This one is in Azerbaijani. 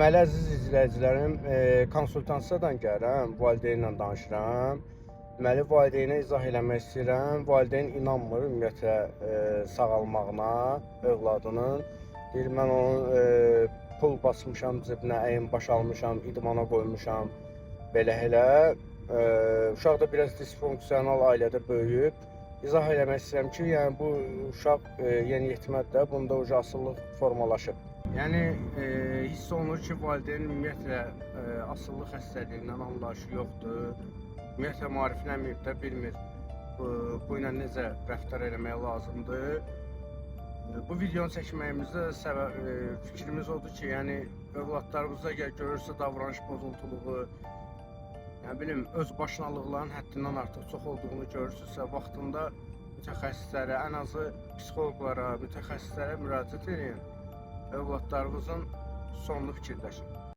Deməli, əziz izləyicilərim, konsultasiyadan gəlirəm, valideynlə danışıram. Deməli, valideynə izah eləmək istəyirəm. Valideyn inanmır ümumiyyətlə sağalmağına övladının. Deyir, mən onun pul basmışam cibinə, əyin baş almışam, idmana qoymuşam, belə-elə. Uşaq da biraz disfunksiyanal ailədə böyüyüb. İzah eləmək istəyirəm ki, yəni bu uşaq yeniyetmədir də, bunda asıllıq formalaşıb. Yəni hiss olunur ki, valideyn ümumiyyətlə asıllıq xəstəliyindən anlayışı yoxdur. Ümumiyyətlə maariflənməyib də, bilmir bu ilə necə rəftar eləmək lazımdır. Bu videonu çəkməyimizdə fikrimiz odur ki, yəni övladlarımızda görürsə davranış pozuntuliğu, nə bilim, öz başınalıqların həddindən artıq çox olduğunu görürsünüzsə, vaxtında mütəxəssislərə, ən azı psixoloqlara, mütəxəssislərə müraciət edin. Övladlarımızın sonunu fikirləşin.